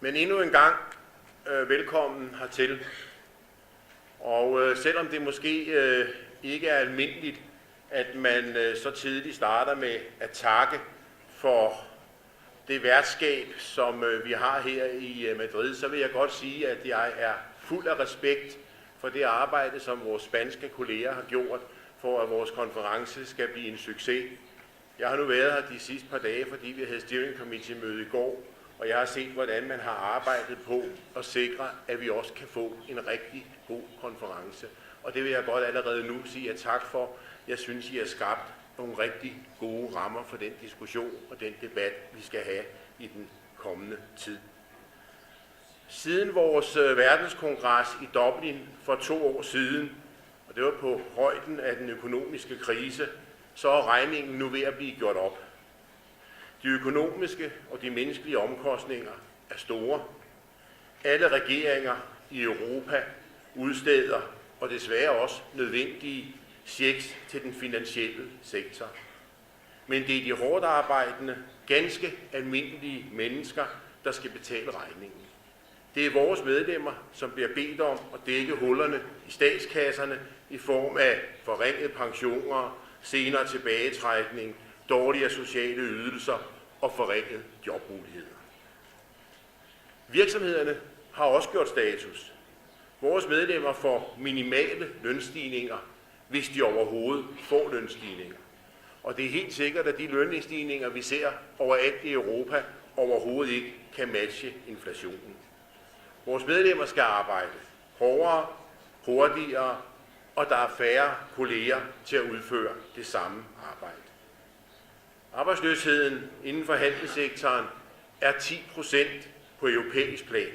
Men endnu en gang velkommen hertil. Og selvom det måske ikke er almindeligt, at man så tidligt starter med at takke for det værtskab, som vi har her i Madrid, så vil jeg godt sige, at jeg er fuld af respekt for det arbejde, som vores spanske kolleger har gjort, for at vores konference skal blive en succes. Jeg har nu været her de sidste par dage, fordi vi havde steering committee møde i går, og jeg har set, hvordan man har arbejdet på at sikre, at vi også kan få en rigtig god konference. Og det vil jeg godt allerede nu sige tak for. Jeg synes, I har skabt nogle rigtig gode rammer for den diskussion og den debat, vi skal have i den kommende tid. Siden vores verdenskongres i Dublin for 2 år siden, og det var på højden af den økonomiske krise, så er regningen nu ved at blive gjort op. De økonomiske og de menneskelige omkostninger er store. Alle regeringer i Europa udsteder og desværre også nødvendige checks til den finansielle sektor. Men det er de hårdt arbejdende, ganske almindelige mennesker, der skal betale regningen. Det er vores medlemmer, som bliver bedt om at dække hullerne i statskasserne i form af forringede pensioner, senere tilbagetrækning, dårligere sociale ydelser og forringede jobmuligheder. Virksomhederne har også gjort status. Vores medlemmer får minimale lønstigninger, hvis de overhovedet får lønstigninger. Og det er helt sikkert, at de lønstigninger, vi ser overalt i Europa, overhovedet ikke kan matche inflationen. Vores medlemmer skal arbejde hårdere, hurtigere, og der er færre kolleger til at udføre det samme arbejde. Arbejdsløsheden inden for handelssektoren er 10% på europæisk plan.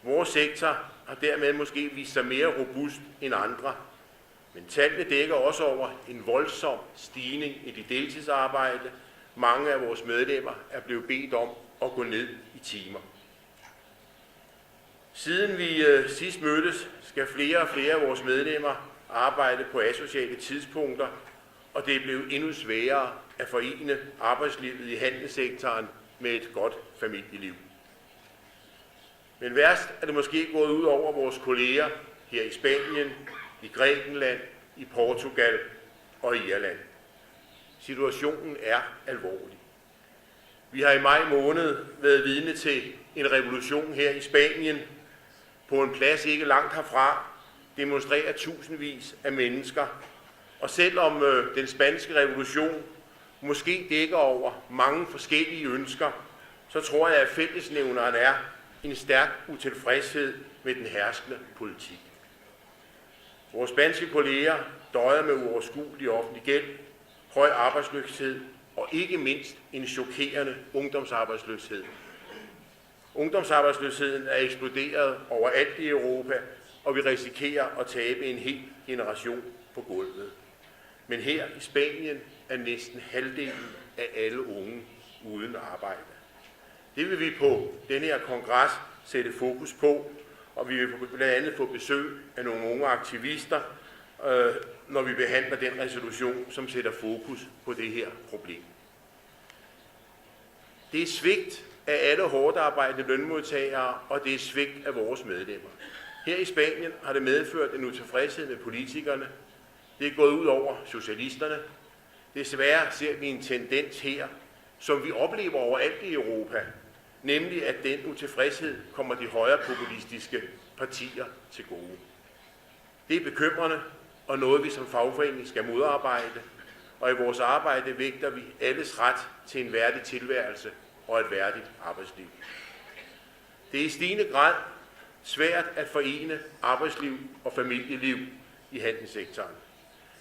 Vores sektor har dermed måske vist sig mere robust end andre, men tallene dækker også over en voldsom stigning i de deltidsarbejde. Mange af vores medlemmer er blevet bedt om at gå ned i timer. Siden vi sidst mødtes, skal flere og flere af vores medlemmer arbejde på asociale tidspunkter, og det er blevet endnu sværere at forene arbejdslivet i handelssektoren med et godt familieliv. Men værst er det måske gået ud over vores kolleger her i Spanien, i Grækenland, i Portugal og i Irland. Situationen er alvorlig. Vi har i maj måned været vidne til en revolution her i Spanien. På en plads ikke langt herfra demonstrerer tusindvis af mennesker. Og selvom den spanske revolution måske dækker over mange forskellige ønsker, så tror jeg, at fællesnævneren er en stærk utilfredshed med den herskende politik. Vores spanske kolleger døjer med uoverskuelig offentlig gæld, høj arbejdsløshed og ikke mindst en chokerende ungdomsarbejdsløshed. Ungdomsarbejdsløsheden er eksploderet overalt i Europa, og vi risikerer at tabe en hel generation på gulvet. Men her i Spanien er næsten halvdelen af alle unge uden arbejde. Det vil vi på denne her kongres sætte fokus på, og vi vil blandt andet få besøg af nogle unge aktivister, når vi behandler den resolution, som sætter fokus på det her problem. Det er svigt af alle hårdt arbejdende lønmodtagere, og det er svigt af vores medlemmer. Her i Spanien har det medført en utilfredshed med politikerne. Det er gået ud over socialisterne. Desværre ser vi en tendens her, som vi oplever overalt i Europa, nemlig at den utilfredshed kommer de højre populistiske partier til gode. Det er bekymrende og noget, vi som fagforening skal modarbejde, og i vores arbejde vægter vi alles ret til en værdig tilværelse og et værdigt arbejdsliv. Det er i stigende grad svært at forene arbejdsliv og familieliv i handelssektoren.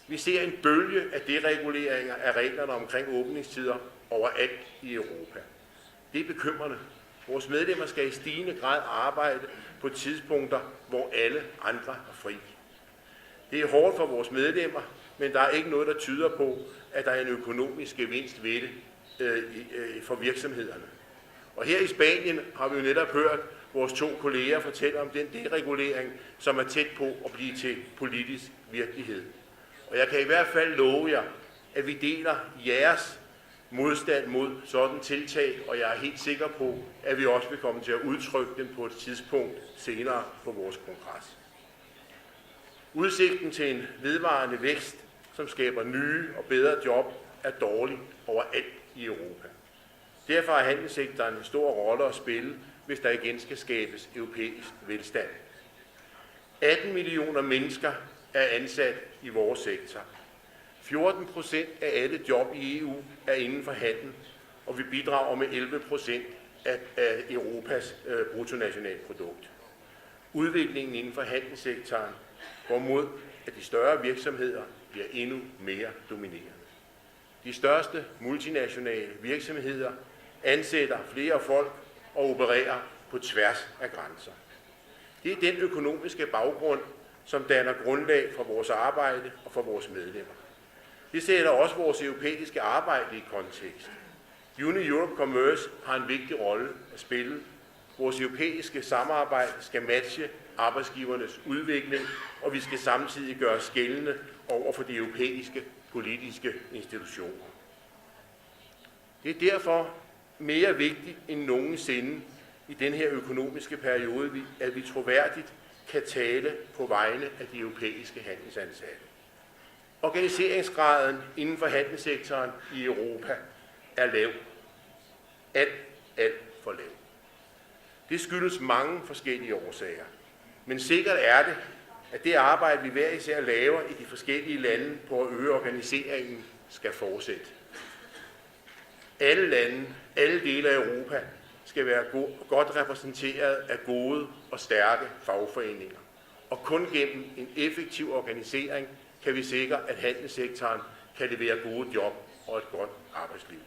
Vi ser en bølge af dereguleringer af reglerne omkring åbningstider overalt i Europa. Det er bekymrende. Vores medlemmer skal i stigende grad arbejde på tidspunkter, hvor alle andre er fri. Det er hårdt for vores medlemmer, men der er ikke noget, der tyder på, at der er en økonomisk gevinst ved det for virksomhederne. Og her i Spanien har vi jo netop hørt vores 2 kolleger fortælle om den deregulering, som er tæt på at blive til politisk virkelighed. Og jeg kan i hvert fald love jer, at vi deler jeres modstand mod sådan tiltag, og jeg er helt sikker på, at vi også vil komme til at udtrykke dem på et tidspunkt senere på vores kongres. Udsigten til en vedvarende vækst, som skaber nye og bedre job, er dårlig overalt i Europa. Derfor har handelssektoren en stor rolle at spille, hvis der igen skal skabes europæisk velstand. 18 millioner mennesker er ansat i vores sektor. 14% af alle job i EU er inden for handel, og vi bidrager med 11% af Europas bruttonationalprodukt. Udviklingen inden for handelssektoren går mod, at de større virksomheder bliver endnu mere dominerende. De største multinationale virksomheder ansætter flere folk og opererer på tværs af grænser. Det er den økonomiske baggrund, som danner grundlag for vores arbejde og for vores medlemmer. Det sætter også vores europæiske arbejde i kontekst. Uni Europe Commerce har en vigtig rolle at spille. Vores europæiske samarbejde skal matche arbejdsgivernes udvikling, og vi skal samtidig gøre skelne over for de europæiske politiske institutioner. Det er derfor mere vigtigt end nogensinde i den her økonomiske periode, at vi troværdigt kan tale på vegne af de europæiske handelsansatte. Organiseringsgraden inden for handelssektoren i Europa er lav. Alt for lav. Det skyldes mange forskellige årsager. Men sikkert er det, at det arbejde, vi hver især laver i de forskellige lande på at øge organiseringen, skal fortsætte. Alle lande, alle dele af Europa, skal være godt repræsenteret af gode og stærke fagforeninger. Og kun gennem en effektiv organisering kan vi sikre, at handelssektoren kan levere gode job og et godt arbejdsliv.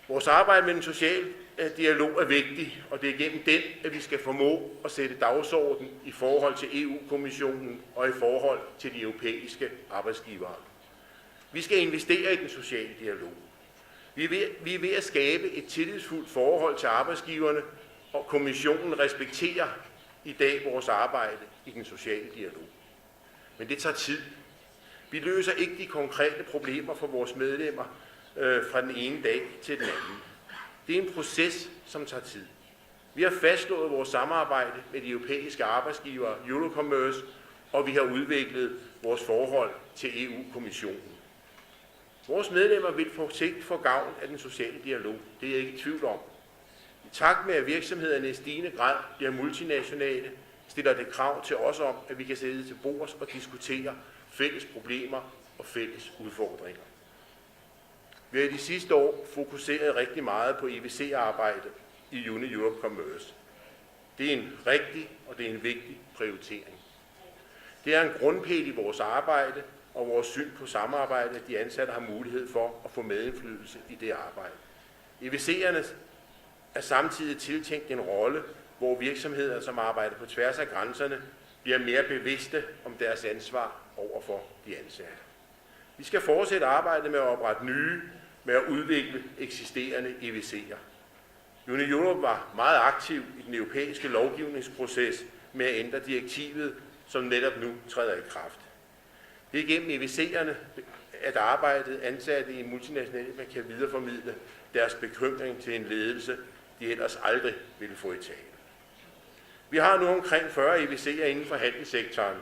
Vores arbejde med den sociale dialog er vigtig, og det er gennem den, at vi skal formå at sætte dagsordenen i forhold til EU-kommissionen og i forhold til de europæiske arbejdsgivere. Vi skal investere i den sociale dialog. Vi er ved at skabe et tillidsfuldt forhold til arbejdsgiverne, og kommissionen respekterer i dag vores arbejde i den sociale dialog. Men det tager tid. Vi løser ikke de konkrete problemer for vores medlemmer fra den ene dag til den anden. Det er en proces, som tager tid. Vi har fastslået vores samarbejde med de europæiske arbejdsgivere, Eurocommerce, og vi har udviklet vores forhold til EU-kommissionen. Vores medlemmer vil på sigt få gavn af den sociale dialog. Det er jeg ikke i tvivl om. I takt med, at virksomhederne i stigende grad bliver multinationale, stiller det krav til os om, at vi kan sidde til bords og diskutere fælles problemer og fælles udfordringer. Vi har i de sidste år fokuseret rigtig meget på IVC-arbejdet i Uni Europe Commerce. Det er en rigtig og det er en vigtig prioritering. Det er en grundpil i vores arbejde og vores syn på samarbejde, at de ansatte har mulighed for at få medindflydelse i det arbejde. IVC'erne er samtidig tiltænkt en rolle, hvor virksomheder, som arbejder på tværs af grænserne, bliver mere bevidste om deres ansvar over for de ansatte. Vi skal fortsætte arbejdet med at oprette nye, med at udvikle eksisterende IVC'er. Uni Europe var meget aktiv i den europæiske lovgivningsproces med at ændre direktivet, som netop nu træder i kraft. Det er gennem IVC'erne, at arbejdet ansatte i multinationale kan videreformidle deres bekymring til en ledelse, de ellers aldrig ville få i tale. Vi har nu omkring 40 IVC'er inden for handelssektoren,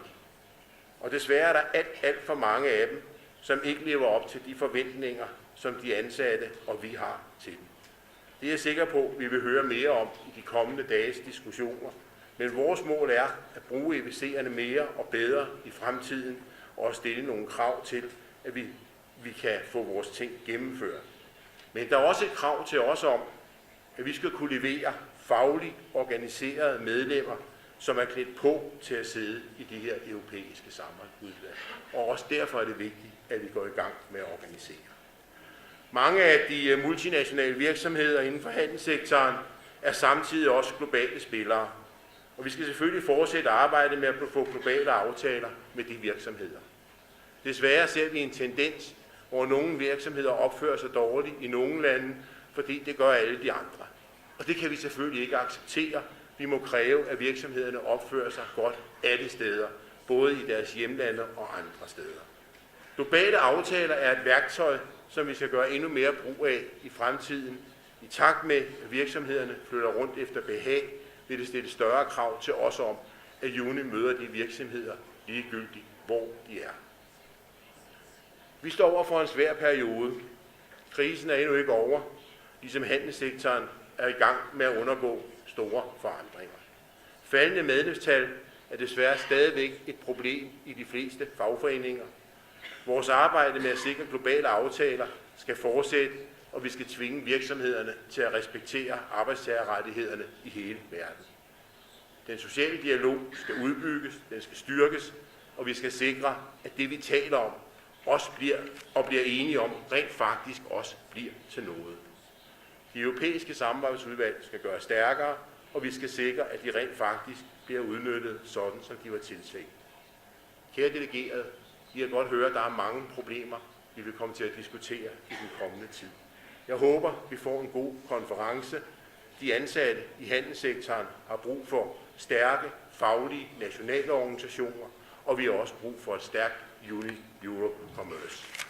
og desværre er der alt for mange af dem, som ikke lever op til de forventninger, som de ansatte og vi har til dem. Det er jeg sikker på, at vi vil høre mere om i de kommende dages diskussioner, men vores mål er at bruge IVC'erne mere og bedre i fremtiden og stille nogle krav til, at vi kan få vores ting gennemført. Men der er også et krav til os om, at vi skal kunne levere fagligt organiserede medlemmer, som er klædt på til at sidde i de her europæiske samarbejdsudvalg. Og også derfor er det vigtigt, at vi går i gang med at organisere. Mange af de multinationale virksomheder inden for handelssektoren er samtidig også globale spillere. Og vi skal selvfølgelig fortsætte arbejdet med at få globale aftaler med de virksomheder. Desværre ser vi en tendens, hvor nogle virksomheder opfører sig dårligt i nogle lande, fordi det gør alle de andre. Og det kan vi selvfølgelig ikke acceptere. Vi må kræve, at virksomhederne opfører sig godt alle steder, både i deres hjemlande og andre steder. Globale aftaler er et værktøj som vi skal gøre endnu mere brug af i fremtiden. I takt med, at virksomhederne flytter rundt efter behag, vil det stille større krav til os om, at Juni møder de virksomheder ligegyldigt, hvor de er. Vi står over for en svær periode. Krisen er endnu ikke over, ligesom handelssektoren er i gang med at undergå store forandringer. Faldende medlemstal er desværre stadigvæk et problem i de fleste fagforeninger. Vores arbejde med at sikre globale aftaler skal fortsætte, og vi skal tvinge virksomhederne til at respektere arbejdstagerrettighederne i hele verden. Den sociale dialog skal udbygges, den skal styrkes, og vi skal sikre, at det vi taler om, også bliver enige om, rent faktisk også bliver til noget. De europæiske samarbejdsudvalg skal gøres stærkere, og vi skal sikre, at de rent faktisk bliver udnyttet sådan, som de var tiltænkt. Kære delegerede, I har godt høre, at der er mange problemer, vi vil komme til at diskutere i den kommende tid. Jeg håber, vi får en god konference. De ansatte i handelssektoren har brug for stærke, faglige, nationale organisationer, og vi har også brug for et stærkt Uni Europe Commerce.